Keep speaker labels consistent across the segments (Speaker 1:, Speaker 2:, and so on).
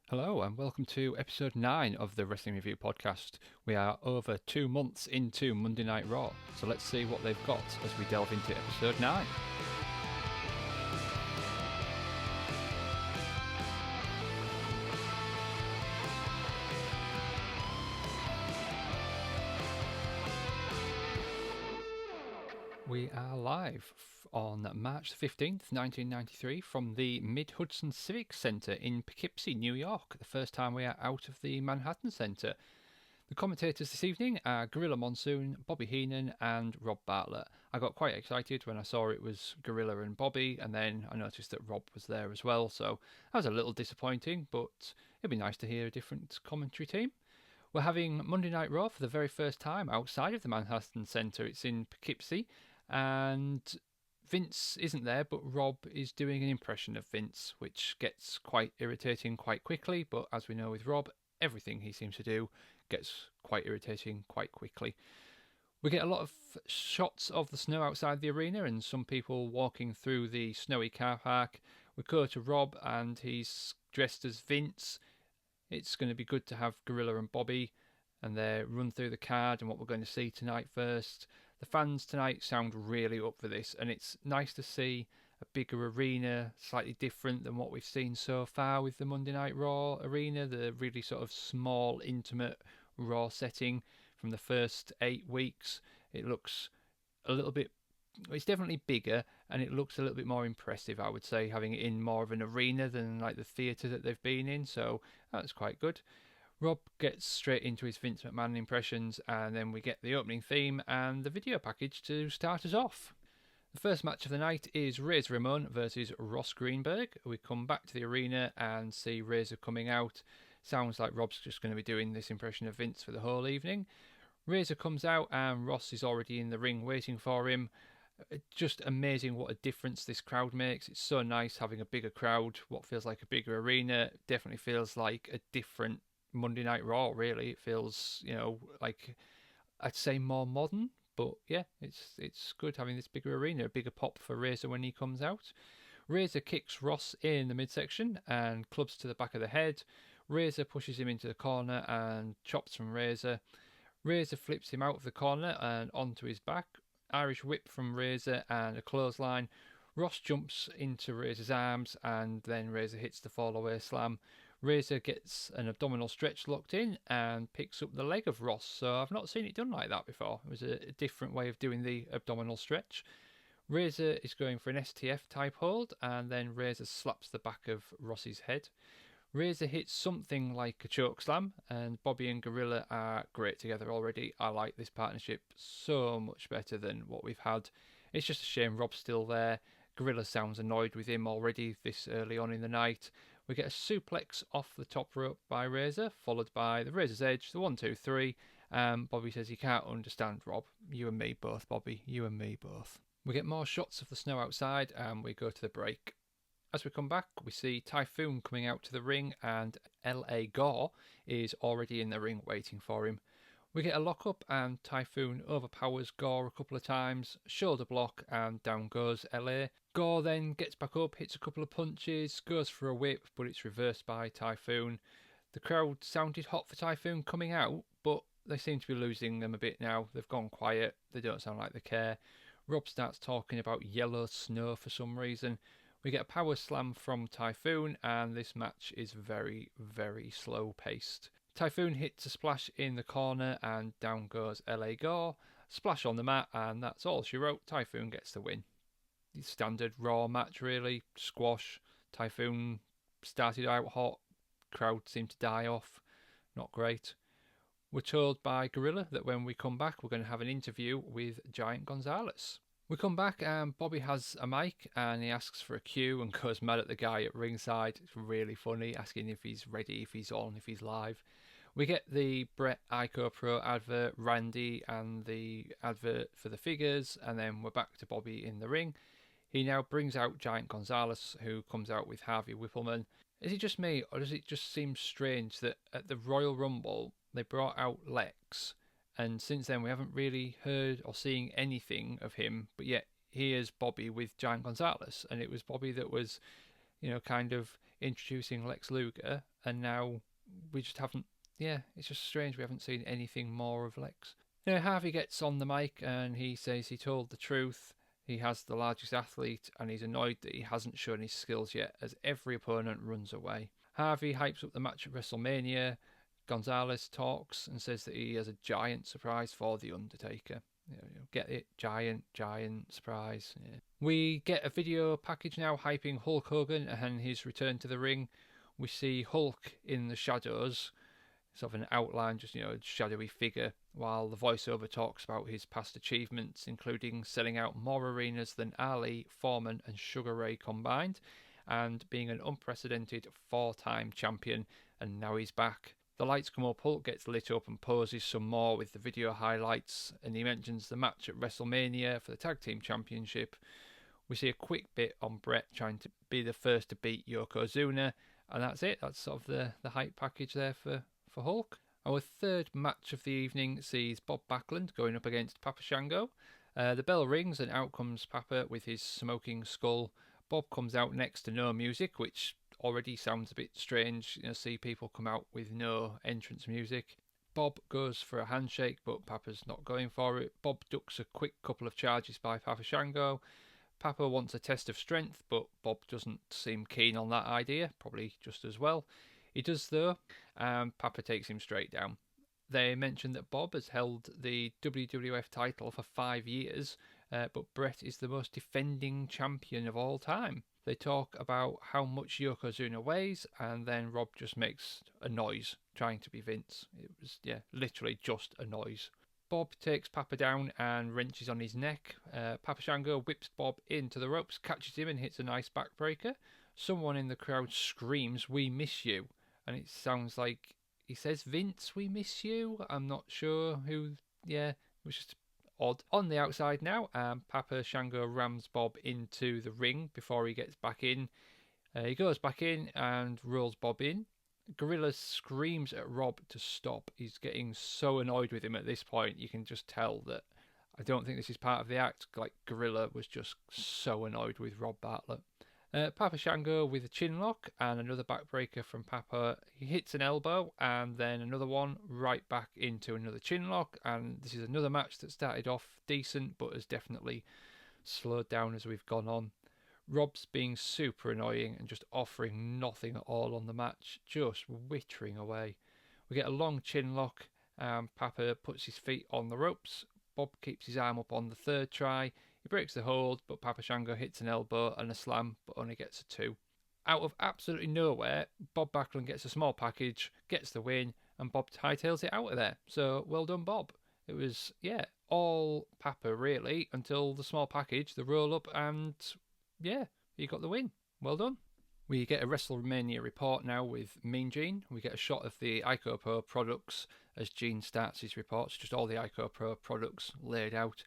Speaker 1: Hello and welcome to episode 9 of the Wrestling Review podcast. We are over 2 months into Monday Night Raw, so let's see what they've got as we delve into episode 9. We are live on March 15th, 1993 from the Mid Hudson Civic Centre in Poughkeepsie, New York, the first time we are out of the Manhattan Centre. The commentators this evening are Gorilla Monsoon, Bobby Heenan and Rob Bartlett. I got quite excited when I saw it was Gorilla and Bobby, and then I noticed that Rob was there as well, so that was a little disappointing, but it'd be nice to hear a different commentary team. We're having Monday Night Raw for the very first time outside of the Manhattan Centre. It's in Poughkeepsie, and Vince isn't there, but Rob is doing an impression of Vince, which gets quite irritating quite quickly, but as we know with Rob, everything he seems to do gets quite irritating quite quickly. We get a lot of shots of the snow outside the arena and some people walking through the snowy car park. We go to Rob and he's dressed as Vince. It's going to be good to have Gorilla and Bobby and they run through the card and what we're going to see tonight first. The fans tonight sound really up for this, and it's nice to see a bigger arena, slightly different than what we've seen so far with the Monday Night Raw arena, the really sort of small, intimate Raw setting from the first 8 weeks. It looks a little bit, it's definitely bigger, and it looks a little bit more impressive, I would say, having it in more of an arena than like the theatre that they've been in, so that's quite good. Rob gets straight into his Vince McMahon impressions, and then we get the opening theme and the video package to start us off. The first match of the night is Razor Ramon versus Ross Greenberg. We come back to the arena and see Razor coming out. Sounds like Rob's just going to be doing this impression of Vince for the whole evening. Razor comes out and Ross is already in the ring waiting for him. Just amazing what a difference this crowd makes. It's so nice having a bigger crowd, what feels like a bigger arena. Definitely feels like a different Monday Night Raw, really. It feels, like I'd say more modern, but yeah, it's good having this bigger arena, a bigger pop for Razor when he comes out. Razor kicks Ross in the midsection and clubs to the back of the head. Razor pushes him into the corner and chops from Razor. Razor flips him out of the corner and onto his back. Irish whip from Razor and a clothesline. Ross jumps into Razor's arms and then Razor hits the fall away slam. Razor gets an abdominal stretch locked in and picks up the leg of Ross. So I've not seen it done like that before. It was a different way of doing the abdominal stretch. Razor is going for an STF type hold and then Razor slaps the back of Ross's head. Razor hits something like a choke slam, and Bobby and Gorilla are great together already. I like this partnership so much better than what we've had. It's just a shame Rob's still there. Gorilla sounds annoyed with him already this early on in the night. We get a suplex off the top rope by Razor, followed by the Razor's Edge, the 1, 2, 3. Bobby says he can't understand Rob. You and me both, Bobby. You and me both. We get more shots of the snow outside and we go to the break. As we come back, we see Typhoon coming out to the ring and L.A. Gore is already in the ring waiting for him. We get a lock-up and Typhoon overpowers Gore a couple of times, shoulder block and down goes L.A. Gore then gets back up, hits a couple of punches, goes for a whip, but it's reversed by Typhoon. The crowd sounded hot for Typhoon coming out, but they seem to be losing them a bit now. They've gone quiet, they don't sound like they care. Rob starts talking about yellow snow for some reason. We get a power slam from Typhoon, and this match is very, very slow paced. Typhoon hits a splash in the corner, and down goes L.A. Gore. Splash on the mat, and that's all she wrote. Typhoon gets the win. The standard Raw match, really. Squash. Typhoon started out hot. Crowd seemed to die off. Not great. We're told by Gorilla that when we come back, we're going to have an interview with Giant Gonzalez. We come back and Bobby has a mic and he asks for a cue and goes mad at the guy at ringside. It's really funny, asking if he's ready, if he's on, if he's live. We get the Brett Ico Pro advert, Randy and the advert for the figures, and then we're back to Bobby in the ring. He now brings out Giant Gonzalez, who comes out with Harvey Whippleman. Is it just me, or does it just seem strange that at the Royal Rumble they brought out Lex, and since then we haven't really heard or seen anything of him, but yet here's Bobby with Giant Gonzalez, and it was Bobby that was, kind of introducing Lex Luger, and now we just haven't. Yeah, it's just strange we haven't seen anything more of Lex. Harvey gets on the mic and he says he told the truth. He has the largest athlete and he's annoyed that he hasn't shown his skills yet as every opponent runs away. Harvey hypes up the match at WrestleMania. Gonzalez talks and says that he has a giant surprise for The Undertaker. Get it? Giant surprise. Yeah. We get a video package now hyping Hulk Hogan and his return to the ring. We see Hulk in the shadows, sort of an outline, just, a shadowy figure, while the voiceover talks about his past achievements, including selling out more arenas than Ali, Foreman and Sugar Ray combined, and being an unprecedented 4-time champion, and now he's back. The lights come up, Hulk gets lit up and poses some more with the video highlights, and he mentions the match at WrestleMania for the Tag Team Championship. We see a quick bit on Bret trying to be the first to beat Yokozuna, and that's it. That's sort of the hype package there for Hulk. Our third match of the evening sees Bob Backlund going up against Papa Shango. The bell rings and out comes Papa with his smoking skull. Bob comes out next to no music, which already sounds a bit strange. See people come out with no entrance music. Bob goes for a handshake, but Papa's not going for it. Bob ducks a quick couple of charges by Papa Shango. Papa wants a test of strength, but Bob doesn't seem keen on that idea, probably just as well. He does though, and Papa takes him straight down. They mention that Bob has held the WWF title for 5 years, but Bret is the most defending champion of all time. They talk about how much Yokozuna weighs, and then Rob just makes a noise trying to be Vince. It was, literally just a noise. Bob takes Papa down and wrenches on his neck. Papa Shango whips Bob into the ropes, catches him and hits a nice backbreaker. Someone in the crowd screams, "We miss you." And it sounds like he says, "Vince, we miss you." I'm not sure who. Yeah, it was just odd. On the outside now, Papa Shango rams Bob into the ring before he gets back in. He goes back in and rolls Bob in. Gorilla screams at Rob to stop. He's getting so annoyed with him at this point. You can just tell that I don't think this is part of the act. Like, Gorilla was just so annoyed with Rob Bartlett. Papa Shango with a chin lock and another backbreaker from Papa. He hits an elbow and then another one right back into another chin lock. And this is another match that started off decent but has definitely slowed down as we've gone on. Rob's being super annoying and just offering nothing at all on the match, just wittering away. We get a long chin lock and Papa puts his feet on the ropes. Bob keeps his arm up on the third try. He breaks the hold, but Papa Shango hits an elbow and a slam, but only gets a 2. Out of absolutely nowhere, Bob Backlund gets a small package, gets the win, and Bob hightails it out of there. So, well done, Bob. It was, all Papa, really, until the small package, the roll-up, and, he got the win. Well done. We get a WrestleMania report now with Mean Gene. We get a shot of the IcoPro products as Gene starts his reports, just all the IcoPro products laid out.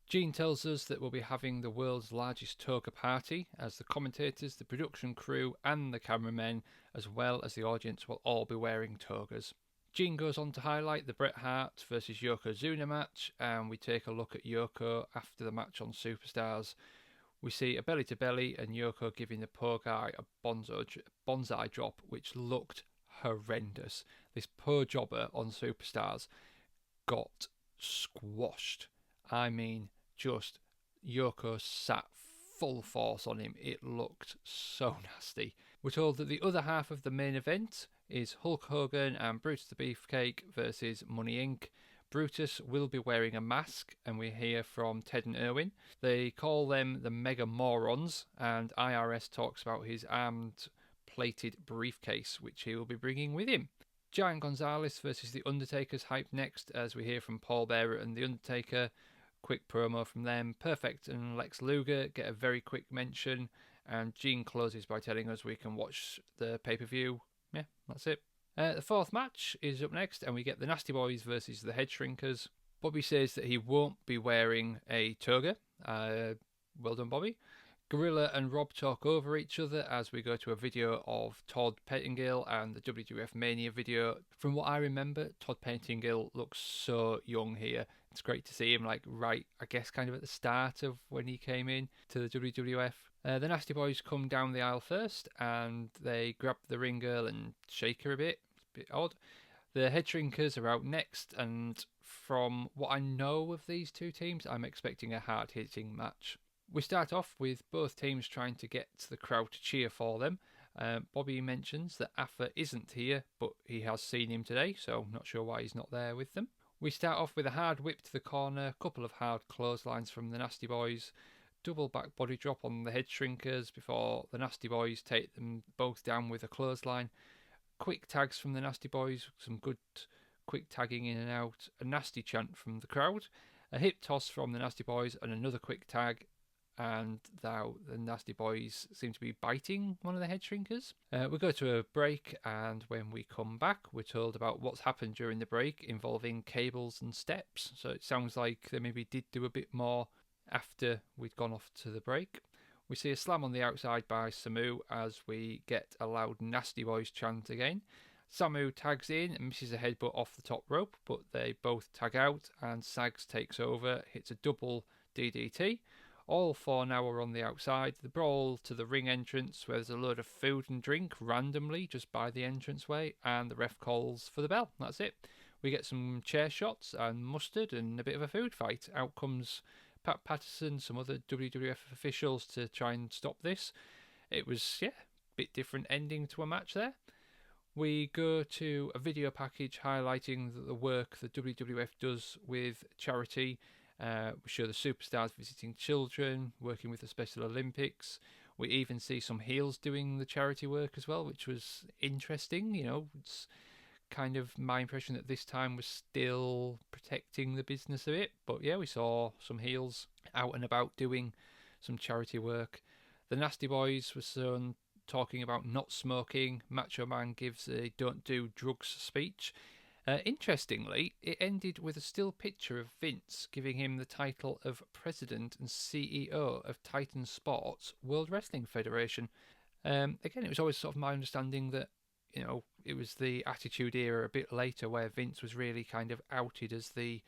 Speaker 1: Gene tells us that we'll be having the world's largest toga party, as the commentators, the production crew and the cameramen, as well as the audience, will all be wearing togas. Gene goes on to highlight the Bret Hart versus Yokozuna match, and we take a look at Yoko after the match on Superstars. We see a belly-to-belly and Yoko giving the poor guy a bonsai drop, which looked horrendous. This poor jobber on Superstars got squashed. I mean, just Yoko sat full force on him. It looked so nasty. We're told that the other half of the main event is Hulk Hogan and Brutus the Beefcake versus Money Inc. Brutus will be wearing a mask, and we hear from Ted and Irwin. They call them the Mega Morons, and IRS talks about his armed plated briefcase, which he will be bringing with him. Giant Gonzalez versus The Undertaker's hype next, as we hear from Paul Bearer and The Undertaker. Quick promo from them. Perfect and Lex Luger get a very quick mention, and Gene closes by telling us we can watch the pay-per-view. Yeah, that's it. The fourth match is up next, and we get the Nasty Boys versus the Headshrinkers. Bobby says that he won't be wearing a toga. Well done, Bobby. Gorilla and Rob talk over each other as we go to a video of Todd Pettingill and the WWF Mania video. From what I remember, Todd Pettingill looks so young here. It's great to see him, kind of at the start of when he came in to the WWF. The Nasty Boys come down the aisle first, and they grab the ring girl and shake her a bit. It's a bit odd. The Headshrinkers are out next, and from what I know of these two teams, I'm expecting a hard-hitting match. We start off with both teams trying to get the crowd to cheer for them. Bobby mentions that Afa isn't here, but he has seen him today, so not sure why he's not there with them. We start off with a hard whip to the corner, couple of hard clotheslines from the Nasty Boys, double back body drop on the Headshrinkers before the Nasty Boys take them both down with a clothesline. Quick tags from the Nasty Boys, some good quick tagging in and out, a nasty chant from the crowd, a hip toss from the Nasty Boys, and another quick tag. And now the Nasty Boys seem to be biting one of the Headshrinkers. We go to a break, and when we come back, we're told about what's happened during the break involving cables and steps. So it sounds like they maybe did do a bit more after we'd gone off to the break. We see a slam on the outside by Samu as we get a loud Nasty Boys chant again. Samu tags in and misses a headbutt off the top rope, but they both tag out, and Sags takes over, hits a double DDT. All four now are on the outside. The brawl to the ring entrance, where there's a load of food and drink randomly just by the entranceway, and the ref calls for the bell. That's it. We get some chair shots and mustard and a bit of a food fight. Out comes Pat Patterson, some other WWF officials to try and stop this. It was, a bit different ending to a match there. We go to a video package highlighting the work the WWF does with charity. We show the superstars visiting children, working with the Special Olympics. We even see some heels doing the charity work as well, which was interesting. It's kind of my impression that this time was still protecting the business a bit. But yeah, we saw some heels out and about doing some charity work. The Nasty Boys were shown talking about not smoking. Macho Man gives a don't do drugs speech. Interestingly, it ended with a still picture of Vince giving him the title of President and CEO of Titan Sports World Wrestling Federation. Again, it was always sort of my understanding that, it was the Attitude Era a bit later where Vince was really kind of outed as the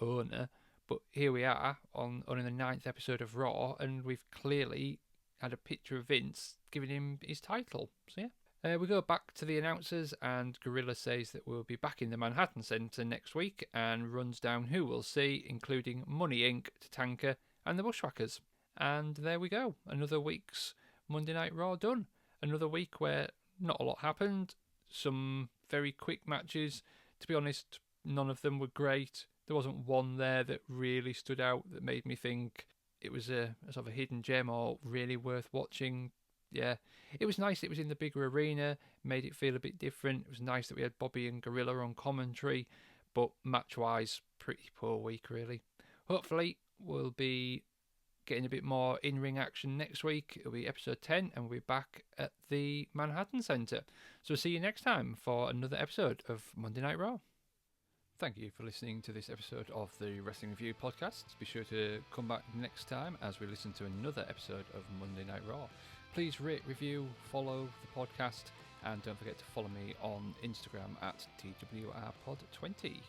Speaker 1: owner. But here we are on the 9th episode of Raw, and we've clearly had a picture of Vince giving him his title. So yeah. We go back to the announcers, and Gorilla says that we'll be back in the Manhattan Centre next week and runs down who we'll see, including Money Inc., Tatanka, and the Bushwhackers. And there we go. Another week's Monday Night Raw done. Another week where not a lot happened. Some very quick matches. To be honest, none of them were great. There wasn't one there that really stood out that made me think it was a sort of a hidden gem or really worth watching. Yeah, it was nice it was in the bigger arena, made it feel a bit different. It was nice that we had Bobby and Gorilla on commentary, but match-wise, pretty poor week, really. Hopefully, we'll be getting a bit more in-ring action next week. It'll be episode 10, and we'll be back at the Manhattan Centre. So see you next time for another episode of Monday Night Raw. Thank you for listening to this episode of the Wrestling Review podcast. Be sure to come back next time as we listen to another episode of Monday Night Raw. Please rate, review, follow the podcast, and don't forget to follow me on Instagram at TWRPod20.